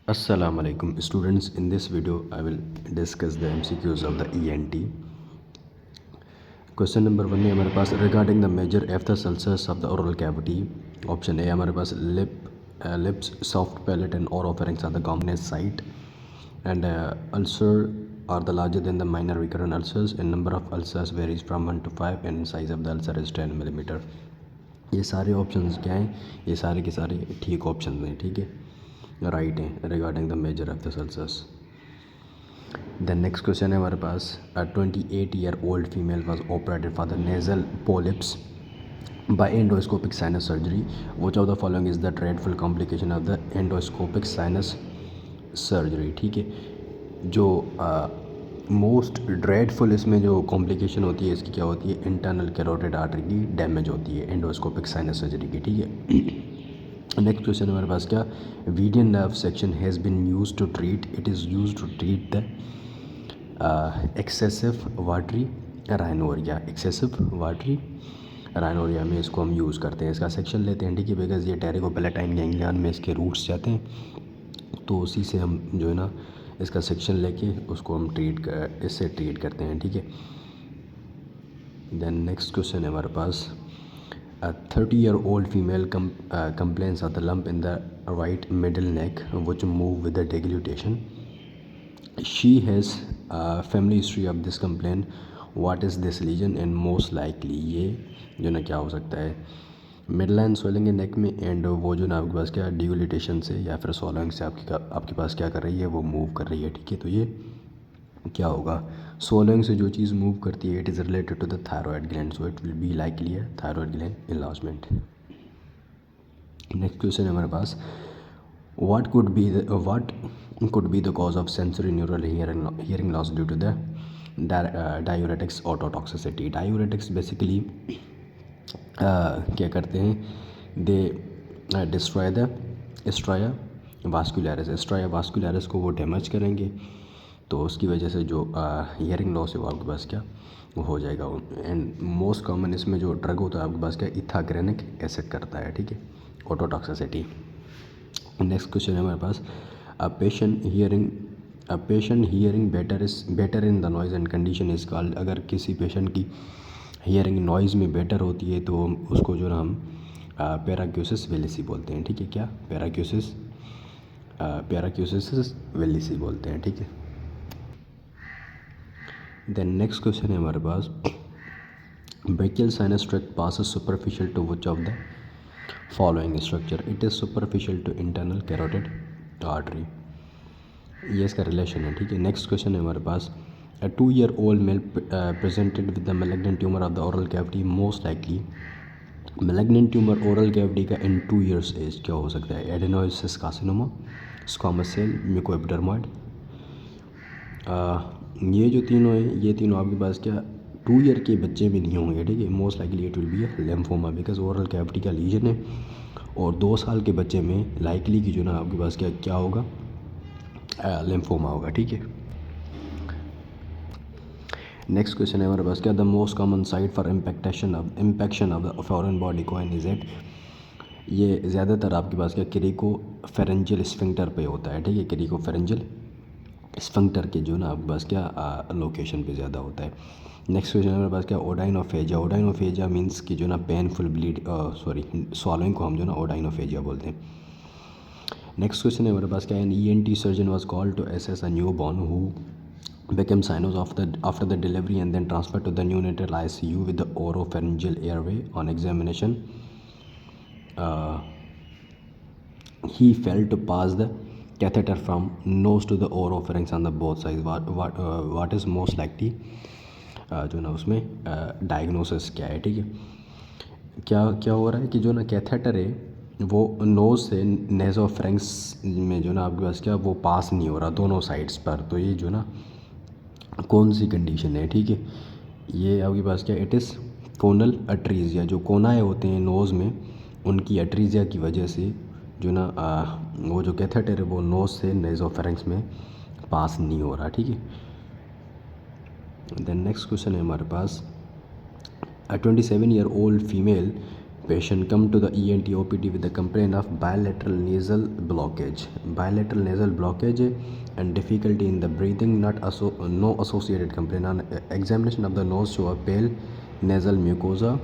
Assalamu alaikum students. In this video I will discuss the MCQs of the ENT. Question number 1 है हमारे पास regarding the major aphthous ulcers of the oral cavity. Option A हमारे पास lips soft palate and oropharynx are the commonest site and ulcer are the larger than the minor recurrent ulcers and number of ulcers varies from 1 to 5 and size of the ulcer is 10 millimeter. ये सारे options क्या हैं? ये सारे के सारे ठीक option हैं, ठीक है, राइट है regarding the measure of the ulcers. The next question है हमारे पास 28-year-old female was operated for the nasal polyps by endoscopic sinus surgery. Which of the following is the dreadful complication of the endoscopic sinus surgery? ठीक है, जो most dreadful इसमें जो complication होती है इसकी क्या होती है? इंटरनल कैरोटिड आर्टरी की डैमेज होती है एंडोस्कोपिक साइनस सर्जरी की, ठीक है. नेक्स्ट क्वेश्चन हमारे पास क्या? Vidian nerve section has been used to treat, it is used to treat the excessive watery rhinorrhoea. Excessive watery rhinorrhoea में इसको हम यूज़ करते हैं. इसका सेक्शन लेते हैं, ठीक है, बिकॉज ये टेरिकोपेलेटाइन गैंग्लियन में इसके रूट्स जाते हैं, तो उसी से हम जो है ना इसका सेक्शन लेके उसको हम इससे ट्रीट करते हैं, ठीक है. देन नेक्स्ट क्वेश्चन है हमारे पास 30-year-old female complains of the lump in the right middle neck which move with the deglutition. She has a family history of this complaint. What is this lesion and most likely? ये जो ना क्या हो सकता है? Mid line swelling है नेक में and वो जो ना आपके पास क्या डिग्लूटेशन से या फिर स्वॉलोइंग से आपके पास क्या कर रही है? वो मूव कर रही है, ठीक है. तो ये क्या होगा? स्वॉलोइंग से जो चीज़ मूव करती है it is related to the thyroid gland, so it will be likely है thyroid gland enlargement. Next question है हमारे पास what could be the cause of sensory neural hearing loss due to the diuretics ototoxicity. Diuretics basically क्या करते हैं? They destroy the stria vascularis को वो damage करेंगे, तो उसकी वजह से जो हियरिंग लॉस है वो आपके पास क्या हो जाएगा. एंड मोस्ट कॉमन इसमें जो ड्रग होता है आपके पास क्या इथाग्रेनिक एसिड करता है, ठीक है, ऑटोटॉक्सिसिटी. नेक्स्ट क्वेश्चन है हमारे पास a patient hearing better in the noise and condition is called. अगर किसी पेशेंट की हियरिंग नॉइज़ में बेटर होती है तो उसको जो ना हम पैराक्यूसिस वेलिसी बोलते हैं, ठीक है. क्या? पैराक्यूसिस वेलिसी बोलते हैं, ठीक है. देन नेक्स्ट क्वेश्चन है हमारे पास branchial sinus tract passes superficial to which of the following structure? It is superficial to internal carotid artery. ये इसका रिलेशन है, ठीक है. नेक्स्ट क्वेश्चन है हमारे पास A 2-year-old male presented with the malignant tumor of the oral cavity. Most likely malignant tumor oral cavity का in 2 years age क्या हो सकता है? Adenosis carcinoma, squamous cell, mucoepidermoid. ये जो तीनों हैं ये तीनों आपके पास क्या 2 ईयर के बच्चे में नहीं होंगे, ठीक है. Most likely it will B lymphoma because oral cavity का लीजन है, और 2 साल के बच्चे में लाइकली की जो ना आपके पास क्या होगा? लिम्फोमा होगा, ठीक है. नेक्स्ट क्वेश्चन है हमारे पास क्या the most common site for impaction of the foreign body coin is it. ये ज़्यादातर आपके पास क्या क्रिको फेरेंजियल स्फिंक्टर पे होता है, ठीक है. क्रिको फेरेंजियल स्फिंक्टर के जो ना आपके पास क्या लोकेशन पे ज़्यादा होता है. नेक्स्ट क्वेश्चन हमारे पास क्या ओडाइनोफेजिया मीन्स कि जो ना पेनफुल स्वॉलोइंग को हम जो ना ओडाइनोफेजिया बोलते हैं. नेक्स्ट क्वेश्चन है हमारे पास क्या an ENT surgeon was called to assess a newborn who became sinus after the delivery and then transferred to the neonatal ICU with the oropharyngeal airway. On examination, he failed to pass the catheter from nose to the oropharynx on the both sides. What is most likely जो ना उसमें diagnosis क्या है, ठीक है. क्या हो रहा है कि जो ना कैथेटर है वो नोज से नेजोफ्रेंक्स में जो ना आपके पास क्या वो पास नहीं हो रहा दोनों साइड्स पर. तो ये जो ना कौन सी कंडीशन है, ठीक है. ये आपके पास क्या इट इज़ कोनल अट्रीजिया. जो कोनाए होते हैं नोज़ में उनकी अट्रीजिया की वजह से जो ना वो जो कैथेटर है वो नोज़ से नेजोफेरेंक्स में पास नहीं हो रहा, ठीक है. देन नेक्स्ट क्वेश्चन है हमारे पास A 27-year-old female Patient come to the ENT OPD with the complaint of bilateral nasal blockage. Bilateral nasal blockage and difficulty in the breathing, no associated complaint. On examination of the nose show a pale nasal mucosa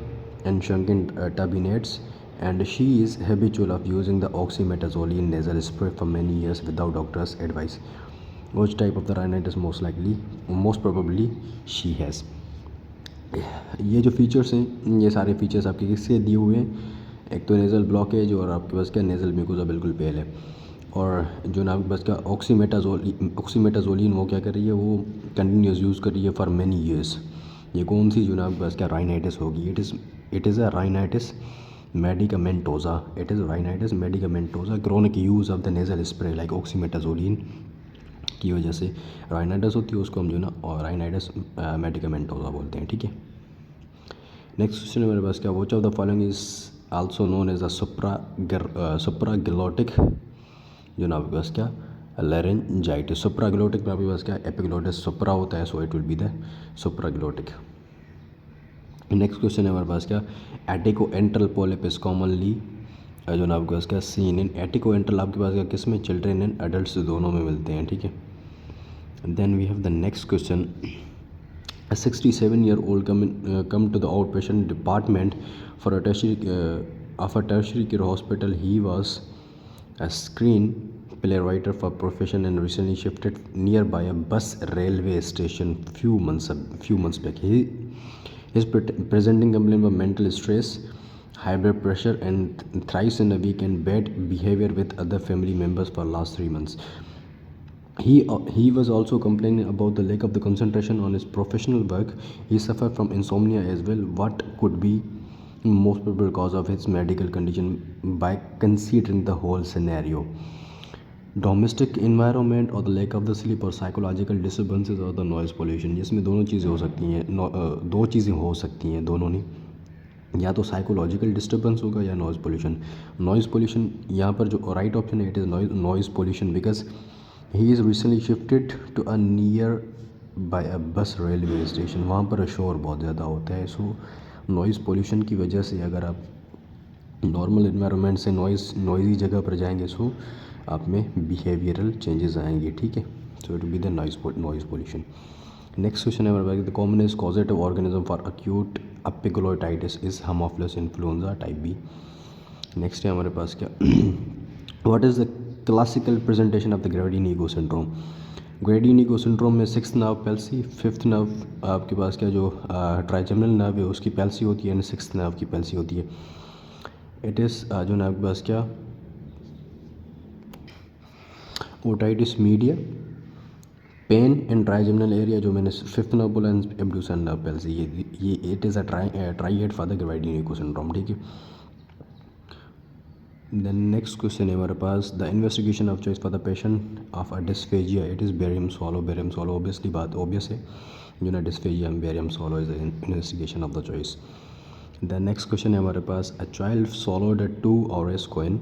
and shrunken turbinates, and she is habitual of using the oxymetazoline nasal spray for many years without doctor's advice. Which type of the rhinitis most probably she has? ये जो features हैं, ये सारे features आपके किससे दिए हुए हैं? एक तो नेज़ल ब्लॉकेज, और आपके पास क्या नेज़ल म्यूकोसा बिल्कुल पेल है, और जो ना आपके पास क्या ऑक्सीमेटाजोलिन वो क्या कर रही है, वो कंटिन्यूस यूज़ कर रही है फॉर मैनी ईयर्स। ये कौन सी जो ना आपके पास क्या राइनाइटिस होगी? It is a rhinitis medicamentosa. It is rhinitis medicamentosa chronic use of the nasal spray like oxymetazoline की वजह से राइनाइटिस होती है, उसको हम जो ना और राइनाइटिस मेडिकामेंटोसा बोलते हैं। ठीक है, नेक्स्ट क्वेश्चन है मेरे पास क्या, which of the following is also known as the supraglottic, जो ना आपके पास क्या लैरिंजाइटिस। सुप्राग्लोटिक में आपके पास क्या एपिग्लोटिस सुप्रा होता है, so it will be the supraglottic. Next question है हमारे पास क्या, attico antral polyp is commonly, जो ना आपके पास क्या सीन इन एटिको एंट्रल आपके पास क्या किस में, चिल्ड्रेन एंड एडल्ट्स दोनों में मिलते हैं। ठीक है, then we have the next question, a 67-year-old come to the outpatient department for a tertiary care hospital. He was a screen play writer for profession and recently shifted nearby a bus railway station few months back. He is presenting complaint of mental stress, high blood pressure, and thrice in a week and bad behavior with other family members for last 3 months. He was also complaining about the lack of the concentration on his professional work. He suffered from insomnia as well. What could be most probable cause of his medical condition by considering the whole scenario? Domestic environment or the lack of the sleep or psychological disturbances or the noise pollution? जिसमें दोनों चीज़ें हो सकती हैं, दो चीज़ें हो सकती हैं, दोनों नहीं, या तो साइकोलॉजिकल डिस्टर्बेंस होगा या नॉइज़ पोल्यूशन। नॉइज़ पोल्यूशन यहाँ पर जो राइट ऑप्शन है, it is noise pollution, because he is recently shifted to a near by a bus railway station. वहाँ पर शोर बहुत ज़्यादा होता है, सो नॉइज़ पोल्यूशन की वजह से अगर आप नॉर्मल इन्वायरमेंट से नॉइज़ी जगह पर जाएंगे, सो आप में बिहेवियरल चेंजेस आएंगे। ठीक है, so it will be the noise pollution. Next question है हमारे पास, the commonest causative organism for acute epiglottitis is haemophilus influenzae type B. Next है हमारे पास क्या, what is the classical presentation of the Gradenigo syndrome? Gradenigo syndrome में 6th nerve palsy, 5th nerve आपके पास क्या जो ट्राइजेमिनल नर्व है उसकी पैल्सी होती है, एंड 6th नर्व की पैल्सी होती है। इट इज़ जो ना आपके पास क्या otitis media, pain in trigeminal area, जो मैंने 5th नर्व बोला, एब्ड्यूसन नर्व पैल्सी, ये it is a triad for the Gradenigo syndrome. ठीक है, देन नेक्स्ट क्वेश्चन है हमारे पास, the investigation of choice for the patient of a dysphagia, it is barium swallow. Barium swallow obviously बात obvious है, जो ना डिस्फेजिया में barium swallow is the investigation of the choice. The next question है हमारे पास, a child swallowed a 2 ounce coin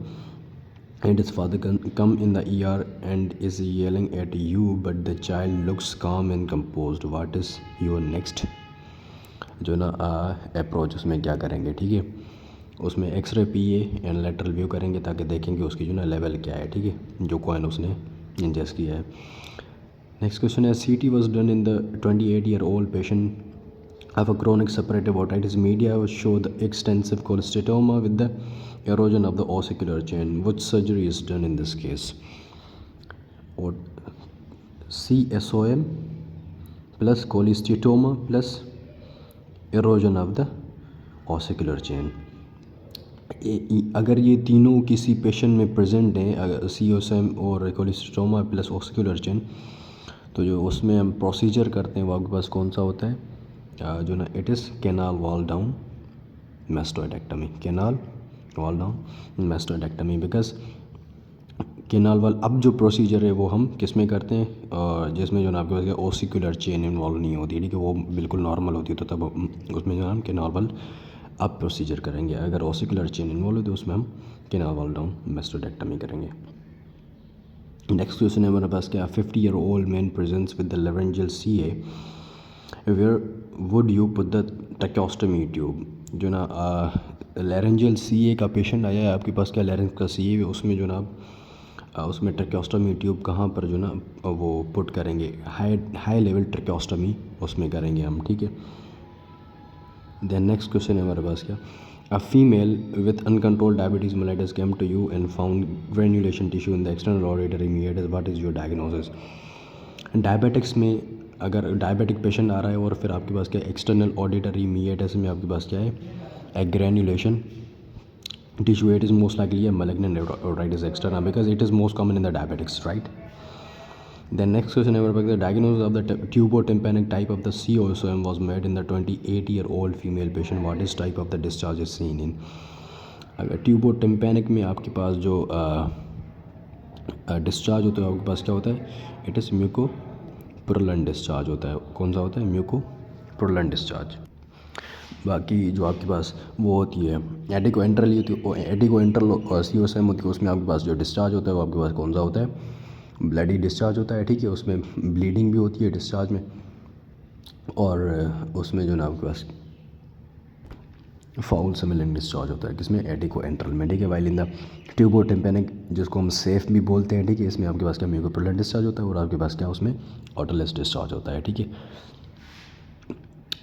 and his father come in the ER and is yelling at you, but the child looks calm and composed. What is your next जो ना approach उसमें क्या करेंगे? ठीक है, उसमें एक्सरे पिए and lateral view करेंगे ताकि देखेंगे उसकी जो ना लेवल क्या है। ठीक है, जो कॉइन उसने इंजेस्ट किया है। नेक्स्ट क्वेश्चन है, CT was done in the 28-year-old patient of a chronic separative otitis media show the extensive cholesteatoma with the erosion of the ossicular chain. Which surgery is done in this case? Or CSOM plus cholesteatoma plus erosion of the ossicular chain. अगर ये तीनों किसी patient में present हैं, CSOM और cholesteatoma plus ossicular chain, तो जो उसमें हम प्रोसीजर करते हैं वो आपके पास कौन सा होता है, जो ना it is canal wall down mastoidectomy. Canal wall down mastoidectomy, because canal wall, अब जो प्रोसीजर है वो हम किस में करते हैं, जिसमें जो ना आपके पास ऑसिकुलर चेन इन्वॉल्व नहीं होती है। ठीक है, वो बिल्कुल नॉर्मल होती है, तो तब उसमें जो हम कैनाल वॉल अब प्रोसीजर करेंगे। अगर ऑसिकुलर चेन इन्वॉल्व है तो उसमें हम कैनाल वॉल डाउन मैस्टोइडेक्टमी करेंगे। नेक्स्ट क्वेश्चन है हमारे पास क्या, 50-year-old man presents with the laryngeal CA, where would you put the tracheostomy tube? जो ना लैरेंजियल CA का पेशेंट आया है आपके पास, क्या लैरेंज का CA, उसमें जो ना उसमें ट्रैकेओस्टमी ट्यूब कहाँ पर जो ना वो पुट करेंगे, हाई लेवल ट्रैकेओस्टमी उसमें करेंगे हम, ठीक है। देन नेक्स्ट क्वेश्चन है हमारे पास क्या, a female with uncontrolled diabetes mellitus came to you and found granulation tissue in the external auditory meatus, what is your diagnosis. Diabetics में अगर डायबिटिक पेशेंट आ रहा है और फिर आपके पास क्या एक्सटर्नल ऑडिटरी मीडियस में आपके पास क्या है, a granulation tissue, it is most likely a malignant nephritis externa because it is most common in the diabetics, right? Then next question, the diagnosis of the tubotympanic type of the COSM was made in the 28-year-old female patient. What is type of the discharge is seen in? अगर ट्यूबोटिम्पैनिक में आपके पास जो discharge होता है आपके पास क्या होता है, इट इज़ म्यूकोपुरलन डिस्चार्ज होता है। कौन सा होता है, म्यूकोपुरलन डिस्चार्ज। बाकी जो आपके पास वो होती है एडिको एंट्रल होती है, एडिको एंट्रल COSM होती है, उसमें आपके पास जो डिस्चार्ज होता है वो आपके पास कौन सा होता है, ब्लडी डिस्चार्ज होता है, ठीक है। उसमें ब्लीडिंग भी होती है डिस्चार्ज में, और उसमें जो ना आपके पास फाउल सिमिलिंग डिस्चार्ज होता है, किसमें, एडिको एंट्रल में, ठीक है। वाइल इन द ट्यूबोटिम्पैनिक जिसको हम सेफ भी बोलते हैं, ठीक है, इसमें आपके पास क्या म्यूकोपुरलन डिस्चार्ज होता है और आपके पास क्या उसमें ऑटोलेस डिस्चार्ज होता है, ठीक है।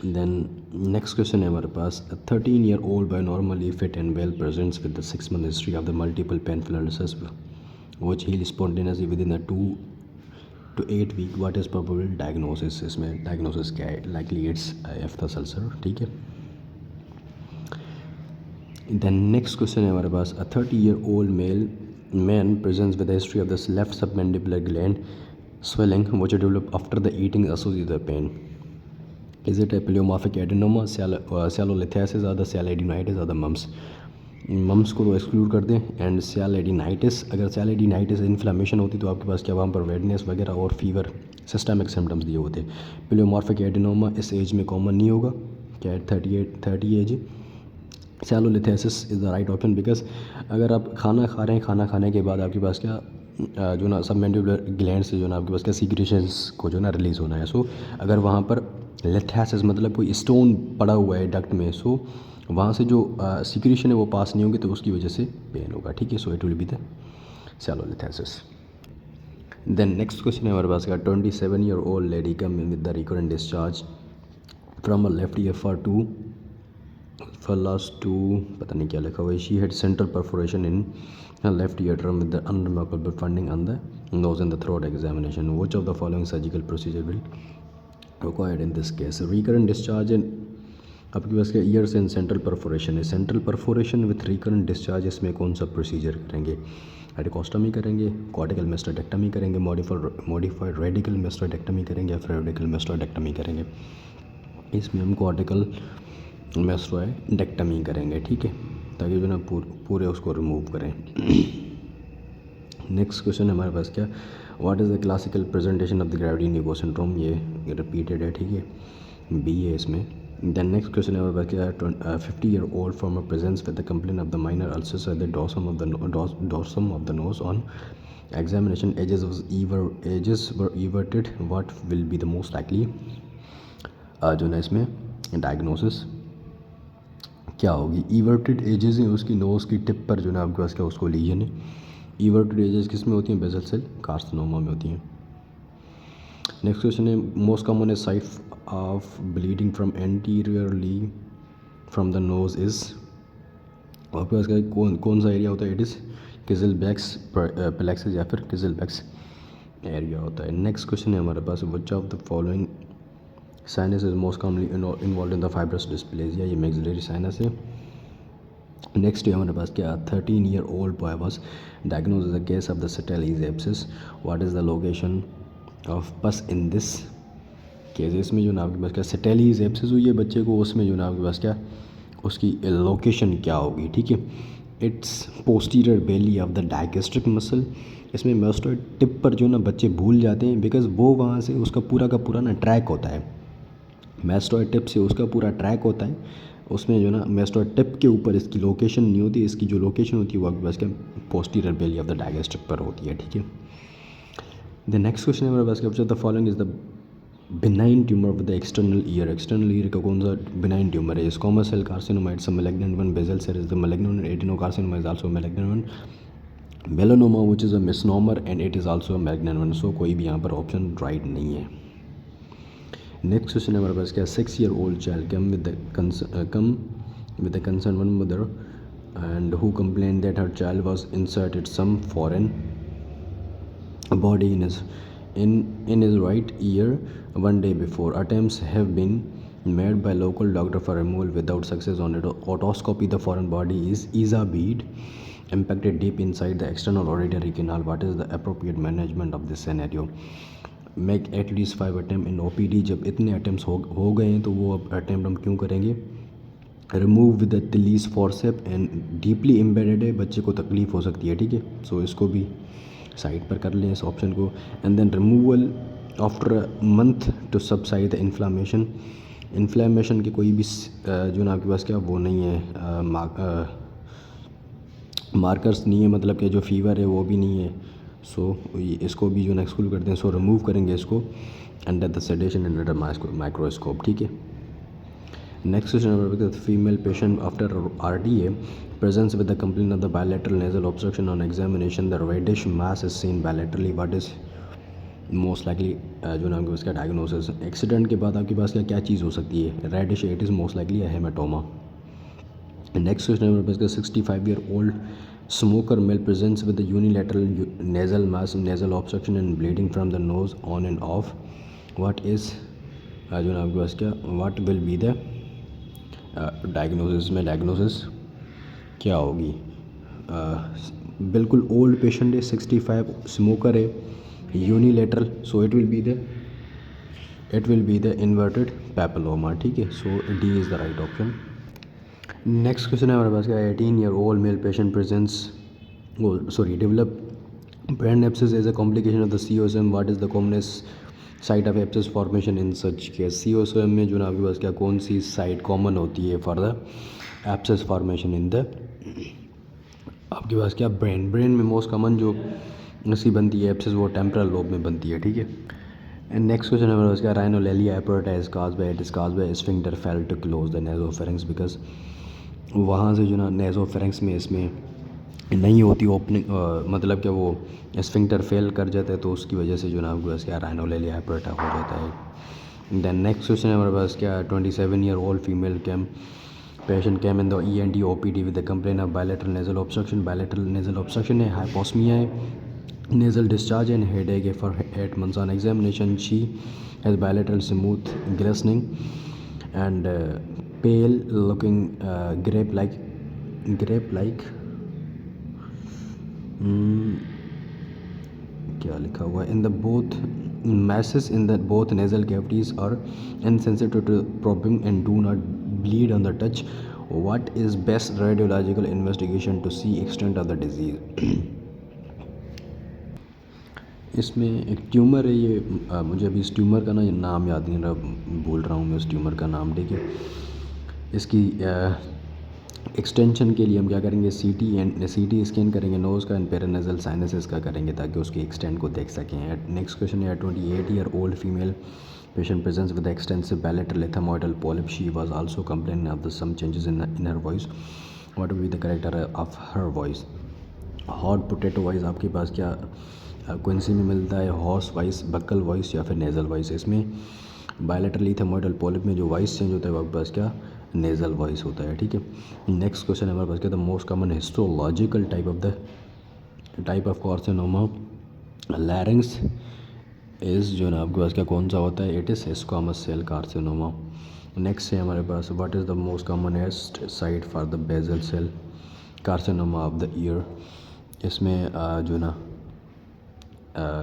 देन नेक्स्ट क्वेश्चन है हमारे पास, 13-year-old boy normally fit and well presents with the 6-month history of the multiple painful ulcers which heal spontaneously within the 2 to 8 week. What is probable diagnosis, इसमें diagnosis क्या है, likely it's aphthous ulcer, ठीक है। Then next question है हमारे पास, a 30-year-old male man presents with a history of this left submandibular gland swelling which develop after the eating associated with pain. Is it a pleomorphic adenoma, sialolithiasis or the sialadenitis or the mumps? Mums को तो exclude कर दें, and सियालेडिनाइटिस, अगर सियालेडिनाइटिस inflammation होती तो आपके पास क्या वहाँ पर रेडनेस वगैरह और फीवर सिस्टमिक सिम्टम्स दिए होते। प्लेयोमॉर्फिक एडेनोमा इस एज में कॉमन नहीं होगा, क्या 30 age. Sialolithiasis is the right option, because अगर आप खाना खा रहे हैं, खाना खाने के बाद आपके पास क्या जो ना सबमैंडिबुलर ग्लैंड से जो ना आपके पास क्या सीक्रेशंस को जो ना रिलीज़ होना है। सो अगर वहाँ पर लिथेसिस मतलब कोई स्टोन पड़ा हुआ है डक्ट में, सो वहाँ से जो सीक्रेशन है वो पास नहीं होगी तो उसकी वजह से पेन होगा, ठीक है। So it will be the sialolithiasis. Then next question है हमारे पास का, 27-year-old lady come with the recurrent discharge from a left ear for last two, पता नहीं क्या लिखा हुआ है, she had central perforation in left ear drum with the unremarkable finding on the nose and the throat examination, which of the following surgical procedure will required in this case. Recurrent discharge and आपके पास क्या years and central perforation है, central perforation with recurrent discharge, इसमें कौन सा procedure करेंगे, एडिकोस्टमी करेंगे, cortical mastectomy करेंगे, मॉडिफाइड रेडिकल मेस्टेक्टमी करेंगे या फिर रेडिकल मेस्टेक्टमी करेंगे। इसमें हम कॉर्टिकल मेस्टेक्टमी करेंगे, ठीक है, ताकि जो ना पूरे उसको रिमूव करें। नेक्स्ट क्वेश्चन हमारे पास क्या, what is the classical presentation of the Gradenigo syndrome, ये रिपीटेड है, ठीक है, बी है इसमें। Then next question हमारे पास क्या है, 50-year-old farmer presents with the complaint of the minor ulcers at the dorsum of the nose on examination. Edges were everted. What will be the most likely जो ना इसमें diagnosis क्या होगी। Everted edges हैं उसकी नोज़ की tip पर जो ना आपके पास क्या उसको लीजन है। इवर्टेड एजेस किस में होती हैं, बेसल सेल कार्सिनोमा में होती हैं। नेक्स्ट क्वेश्चन है, मोस्ट कॉमन है site of bleeding from anteriorly from the nose is, आपके पास कौन सा एरिया होता है, इट इज़ किज़लबैक्स प्लेक्सिस या फिर किज़लबैक्स एरिया होता है। नेक्स्ट क्वेश्चन है हमारे पास, which of the following sinus is most commonly involve in the fibrous dysplasia, ये मैक्सिलरी साइनस है। नेक्स्ट है हमारे पास क्या, 13-year-old boy was diagnosed with a case of the Satelli's abscess. What is the location of pus in this case? इसमें जो ना आपके पास क्या Satelli's abscess हुई है बच्चे को, उसमें जो ना आपके पास क्या उसकी लोकेशन क्या होगी, ठीक है। It's posterior belly of the digastric muscle. इसमें मेस्टोइड टिप पर जो ना बच्चे भूल जाते हैं, बिकॉज वो वहाँ से उसका पूरा का पूरा ना ट्रैक होता है, मेस्टोइड टिप से उसका पूरा ट्रैक होता है, उसमें जो ना मेस्टोइड टिप के ऊपर इसकी लोकेशन नहीं होती, इसकी जो लोकेशन होती है वो आपके पास क्या posterior belly of the digastric पर होती है, ठीक है। द नेक्स्ट क्वेश्चन है हमारे पास, the following is the benign tumour with external ear का कौन सा बिनाइन ट्यूमर है? Squamous cell carcinoma it's a malignant one, basal cell is the malignant one, adenocarcinoma is also malignant one, melanoma which is a misnomer and it is also a malignant one. So कोई भी यहाँ पर option right नहीं है। Next question है हमारे पास क्या, 6 year old child come with the concerned one mother and who complained that her child was inserted some foreign body in his right ear one day before. Attempts have been made by local doctor for removal without success. On otoscopy the foreign body is a bead impacted deep inside the external auditory canal. What is the appropriate management of this scenario? Make at least 5 attempt in OPD। जब इतने attempt हो गए हैं तो वो अब attempt हम क्यों करेंगे? Remove with the Tilley's forcep and deeply embedded है, बच्चे को तकलीफ़ हो सकती है, ठीक है। सो इसको भी साइड पर कर लें इस ऑप्शन को। And then removal after month to subside the inflammation की कोई भी जो ना आपके पास क्या वो नहीं है, मार्कर्स नहीं है, मतलब कि जो फीवर है वो भी नहीं है। सो इसको भी जो ना एक्सक्लूड करते हैं। सो रिमूव करेंगे इसको under the sedation and under microscope, ठीक है। Next question number, female patient after RDA presents with the complaint of the bilateral nasal obstruction on examination the reddish mass is seen bilaterally. What is most likely जो नाम उसका diagnosis? Accident के बाद आपके पास क्या चीज़ हो सकती है? Reddish, it is most likely a haematoma. Next question number पास का 65 year old smoker male presents with the unilateral nasal mass, nasal obstruction and bleeding from the nose on and off. What is जो नाम आपके पास क्या, what will be the diagnosis? में diagnosis क्या होगी? बिल्कुल ओल्ड पेशेंट है, 65, स्मोकर है, unilateral, so it will be the inverted papilloma, ठीक है। So D is the right option. Next question है हमारे पास क्या, 18 year old male patient develop brain abscess as a complication of the COSM. What is the commonest site of abscess formation in such case? COSM में जो ना आपके पास क्या कौन सी साइट कॉमन होती है for the abscess formation in the आपके पास क्या, ब्रेन में मोस्ट कॉमन जो सी बनती है एब्सेस वो टेम्परल लोब में बनती है, ठीक है। एंड नेक्स्ट क्वेश्चन है हमारे पास क्या, rhinolalia aperta is caused by, it is caused by sphincter fail to close the nasopharynx because वहाँ से जो ना नेसोफेरिंक्स में इसमें नहीं होती ओपनिंग, मतलब क्या वो स्फिंक्टर फेल कर जाता है तो उसकी वजह से जो ना आपके पास क्या राइनोलेलिया एपर्टा हो जाता है। देन नेक्स्ट क्वेश्चन है हमारे पास क्या, 27 year old female patient came in the ENT OPD with the complaint of bilateral nasal obstruction. Bilateral nasal obstruction है, हाइपोस्मिया है, nasal discharge and headache for 8 months. On examination she has bilateral smooth glistening and pale looking grape like क्या लिखा हुआ है, in the both masses in the both nasal cavities are insensitive to probing and do not bleed on the touch. What is best radiological investigation to see extent of the disease? इसमें एक tumour है ये, मुझे अभी इस tumour का ना नाम याद नहीं रहा, भूल रहा हूँ मैं उस ट्यूमर का नाम, ठीक है। इसकी एक्सटेंशन के लिए हम क्या करेंगे, CT स्कैन करेंगे नोज़ का एंड पेरानेजल साइनसेस का करेंगे ताकि उसकी एक्सटेंट को देख सकें। नेक्स्ट क्वेश्चन है, 28 year old female patient presence with extensive bilateral ethmoidal polyp. She was also complaining of some changes in her voice. What would be the character of her voice? Hot potato voice आपके पास क्या कौन सी में मिलता है, horse voice, buckle voice या फिर nasal voice? इसमें बायलैटरल एथमोइडल पॉलिप में जो वॉइस चेंज होता है वो आपके पास क्या नेज़ल वॉइस होता है, ठीक है। नेक्स्ट क्वेश्चन है हमारे पास क्या, the most common histological type of carcinoma larynx is जो ना आपके पास क्या कौन सा होता है, it is squamous cell carcinoma. Next है हमारे पास, what is the most commonest site for the basal cell carcinoma of the ear? इसमें जो ना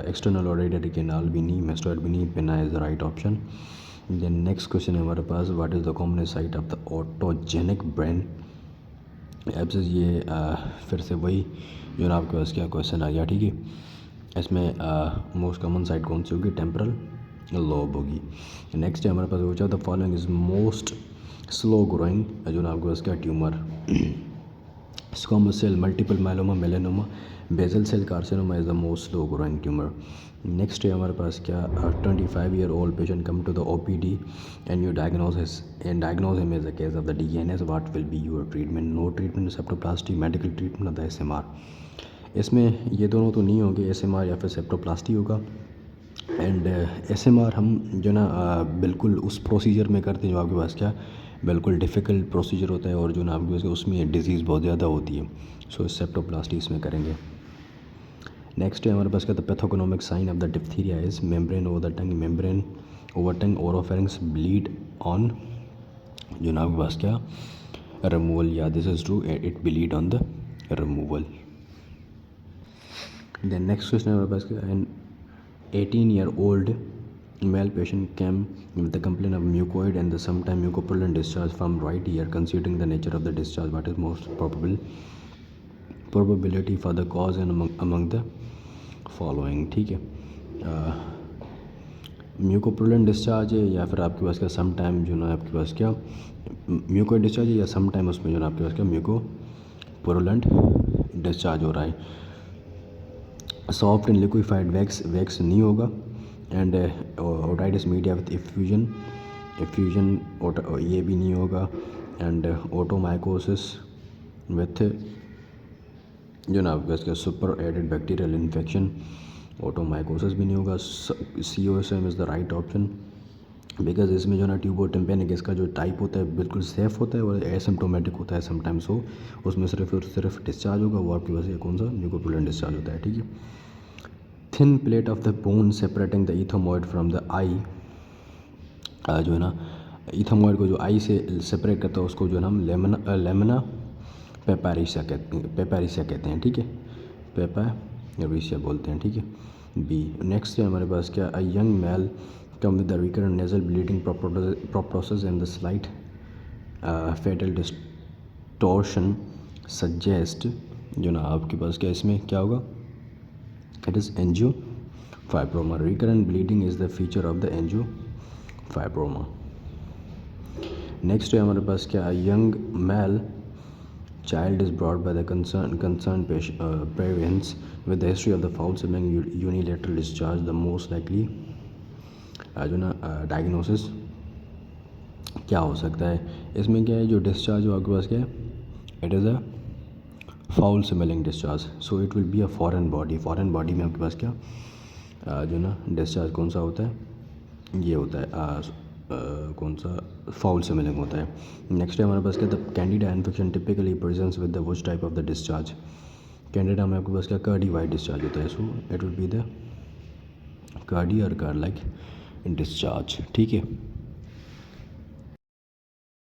एक्सटर्नल ऑडिटरी कैनाल भी नहीं, मेस्टोइड भी नहीं, pinna is the right option. Then next question है हमारे पास, what is the common site of the otogenic brain abscess? ये फिर से वही जो ना आपके पास क्या क्वेश्चन आ गया, ठीक है। इसमें मोस्ट कॉमन साइट कौन सी होगी, टेम्परल लोब होगी। नेक्स्ट है हमारे पास, which of the following is most slow growing जो ना आपके पास क्या tumour? Squamous cell, multiple myeloma, melanoma, basal cell carcinoma is the most slow growing tumour. Next है हमारे पास क्या, 25-year-old patient come to the OPD and you diagnose him as a case of the DNS, what will be your treatment? No treatment, septoplasty, medical treatment of the SMR। इसमें ये दोनों तो नहीं होंगे, SMR या फिर सेप्टोप्लास्टी होगा। And SMR हम जो ना बिल्कुल उस प्रोसीजर में करते हैं जो आपके पास क्या बिल्कुल डिफ़िकल्ट प्रोसीजर होता है, और जो ना आपके पास उसमें डिजीज़ बहुत ज़्यादा होती है। सो सेप्टोप्लास्टी इसमें करेंगे। नेक्स्ट है हमारे पास क्या, the pathognomonic sign of the diphtheria is membrane over the tongue, membrane over tongue oropharynx bleed on, जो ना आपके पास क्या रिमूवल, या this is true, it bleed on the removal. Then next question है हमारे पास क्या, an 18-year-old male patient came with the complaint of mucoid and the sometime mucopurulent discharge from right ear. Considering the nature of the discharge, what is most probability for the cause and among the following? ठीक है, म्यूकोपुरुलेंट discharge है या फिर आपके पास क्या some time जो ना आपके पास क्या म्यूकोइड डिस्चार्ज है, या सम टाइम उसमें जो ना आपके पास क्या म्यूकोपुरुलेंट डिस्चार्ज हो रहा है। सॉफ्ट एंड लिक्विफाइड वैक्स नहीं होगा। And otitis media with effusion ये भी नहीं होगा। एंड ओटोमाइकोसिस विथ जो ना आपके पास super added bacterial infection, otomycosis भी नहीं होगा। COSM is the right option, because इसमें जो ना ट्यूबो टिम्पेनिक इसका जो टाइप होता है बिल्कुल सेफ़ होता है और एसिम्प्टोमेटिक होता है समटाइम्स, हो उसमें सिर्फ डिस्चार्ज होगा, वो आपके पास ये कौन सा म्यूकोपुरुलेंट डिस्चार्ज होता है। ठीक है, thin plate of the bone separating the ethmoid from the eye, जो है ना इथोमॉइड को जो आई से सेपरेट करता है उसको जो है ना हम लेमना पेपारिसिया कहते हैं। ठीक है, पेपारिसिया बोलते हैं। ठीक है, बी। नेक्स्ट है हमारे पास क्या, a young male come with the recurrent nasal bleeding proptosis and the slight fetal distortion suggest, जो ना आपके पास क्या इसमें क्या होगा, it is angiofibroma. Recurrent bleeding is the feature of the angiofibroma. Next है हमारे पास क्या, young male child is brought by the concerned parents with the history of the foul smelling unilateral discharge, the most likely जो ना diagnosis क्या हो सकता है? इसमें क्या है, जो डिस्चार्ज हो आपके पास क्या है, it is a foul smelling discharge, so it will be a foreign body में आपके पास क्या जो ना डिस्चार्ज कौन सा होता है, ये होता है कौन सा फाउल स्मेलिंग होता है। नेक्स्ट है हमारे पास क्या, the candida infection typically presents with the which type of the discharge? Candida में आपके पास क्या कार्डी वाइड डिस्चार्ज होता है, so it will be the curdy और कार लाइक डिस्चार्ज। ठीक है।